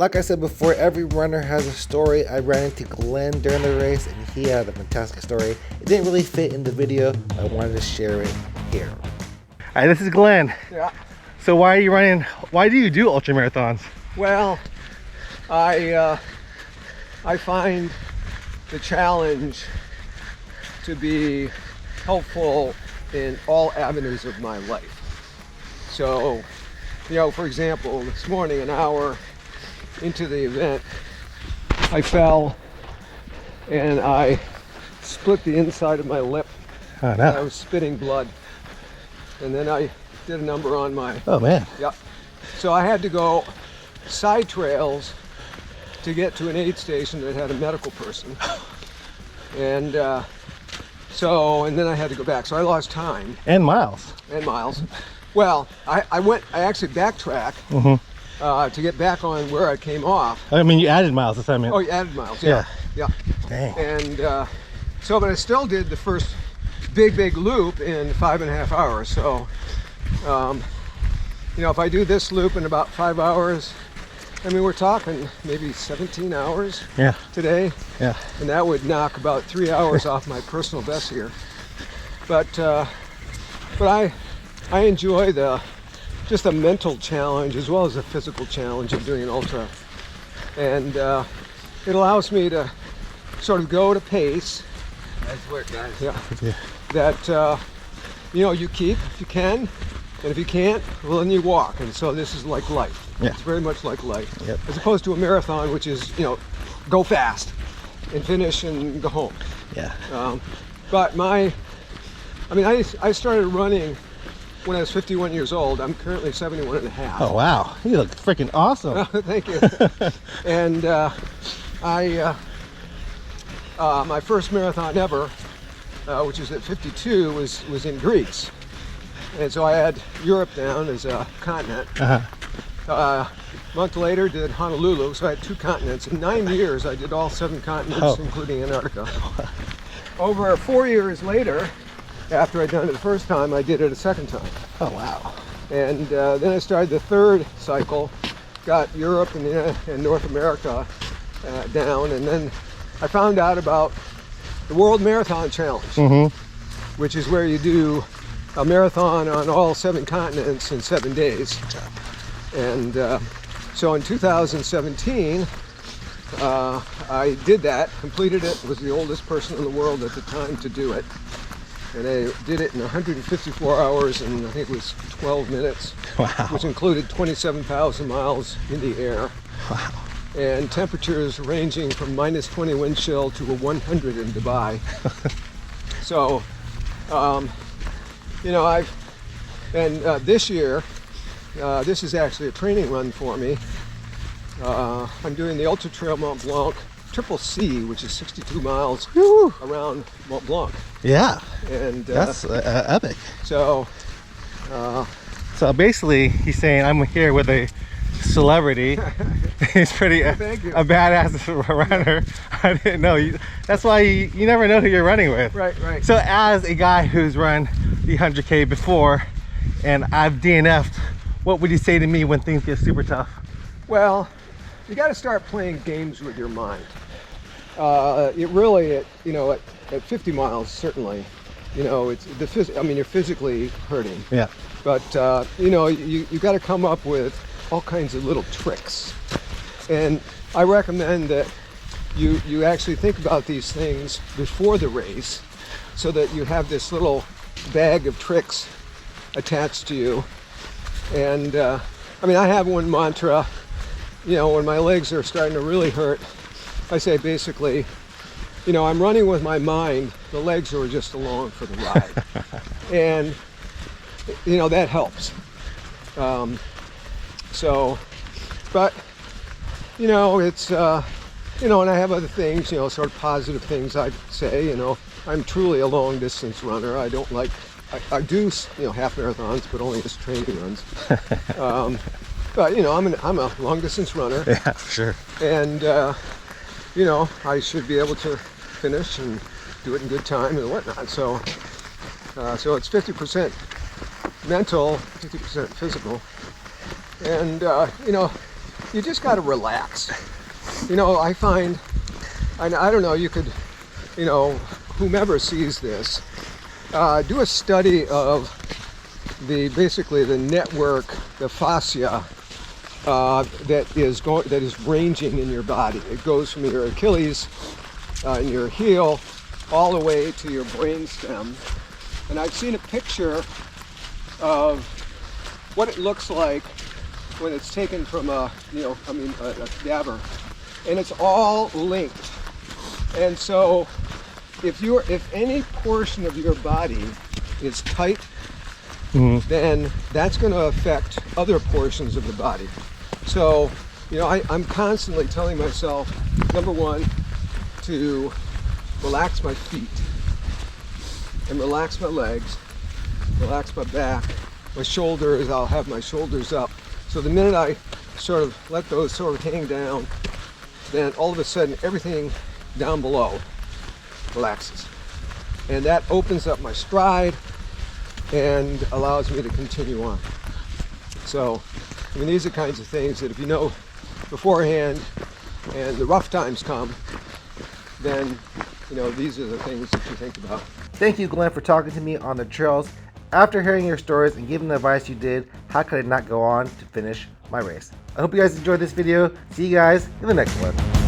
Like I said before, every runner has a story. I ran into Glen during the race and he had a fantastic story. It didn't really fit in the video, but I wanted to share it here. All right, this is Glen. Yeah. So why are you running, why do you do ultramarathons? Well, I find the challenge to be helpful in all avenues of my life. So, you know, for example, this morning, an hour into the event, I fell and I split the inside of my lip. Oh, no. I was spitting blood. And then I did a number on my... Oh, man. Yep. So I had to go side trails to get to an aid station that had a medical person. And and then I had to go back. So I lost time. And miles. And miles. Well, I actually backtracked to get back on where I came off. I mean, you added miles this time. Oh, you added miles, yeah. Yeah. Dang. And but I still did the first big loop in 5.5 hours. So, you know, if I do this loop in about 5 hours, I mean, we're talking maybe 17 hours today. Yeah. And that would knock about 3 hours off my personal best here. But I enjoy just the mental challenge as well as the physical challenge of doing an ultra. And it allows me to sort of go to pace. Nice work, guys. Yeah. That, you know, you keep if you can. And if you can't, well, then you walk. And so this is like life. Yeah. It's very much like life. Yep. As opposed to a marathon, which is, you know, go fast and finish and go home. Yeah. But I started running when I was 51 years old. I'm currently 71 and a half. Oh, wow. You look freaking awesome. Thank you. And my first marathon ever, which is at 52, was in Greece. And so I had Europe down as a continent. A month later did Honolulu, so I had 2 continents. In 9 years I did all 7 continents, including Antarctica. Over 4 years later, after I'd done it the first time, I did it a second time. Oh, wow. And then I started the third cycle, got Europe and North America down, and then I found out about the World Marathon Challenge, which is where you do a marathon on all 7 continents in 7 days. And so in 2017, I did that, completed it, was the oldest person in the world at the time to do it. And I did it in 154 hours and I think it was 12 minutes, which included 27,000 miles in the air. Wow. And temperatures ranging from -20 wind chill to a 100 in Dubai. So, you know, this year, this is actually a training run for me. I'm doing the Ultra Trail Mont Blanc Triple C, which is 62 miles around Mont Blanc. Yeah. And that's epic. So so basically, he's saying I'm here with a celebrity. He's pretty a badass runner. I didn't know. That's why you never know who you're running with. Right. So as a guy who's run the 100K before, and I've DNF'd, what would you say to me when things get super tough? Well, you got to start playing games with your mind. It really, you know, at 50 miles, certainly, you know, I mean, you're physically hurting. Yeah. But you know, you got to come up with all kinds of little tricks. And I recommend that you actually think about these things before the race, so that you have this little bag of tricks attached to you. And I mean, I have one mantra, you know, when my legs are starting to really hurt, I say basically, you know, I'm running with my mind, the legs are just along for the ride. And, you know, that helps. But, you know, it's, you know, and I have other things, you know, sort of positive things I'd say, you know, I'm truly a long distance runner. I don't like, I do, you know, half marathons, but only as training runs. But, you know, I'm a long distance runner. Yeah, for sure. And, you know, I should be able to finish and do it in good time and whatnot. So it's 50% mental, 50% physical. And, you know, you just got to relax. You know, I find, I don't know, you could, you know, whomever sees this, do a study of basically the network, the fascia that is ranging in your body. It goes from your Achilles and your heel all the way to your brainstem. And I've seen a picture of what it looks like when it's taken from a cadaver, and it's all linked. And so if any portion of your body is tight, then that's going to affect other portions of the body. So, you know, I'm constantly telling myself, number one, to relax my feet and relax my legs, relax my back, my shoulders. I'll have my shoulders up. So the minute I sort of let those sort of hang down, then all of a sudden everything down below relaxes. And that opens up my stride and allows me to continue on. So, I mean, these are kinds of things that if you know beforehand and the rough times come, then, you know, these are the things that you think about. Thank you, Glenn, for talking to me on the trails. After hearing your stories and giving the advice you did, how could I not go on to finish my race? I hope you guys enjoyed this video. See you guys in the next one.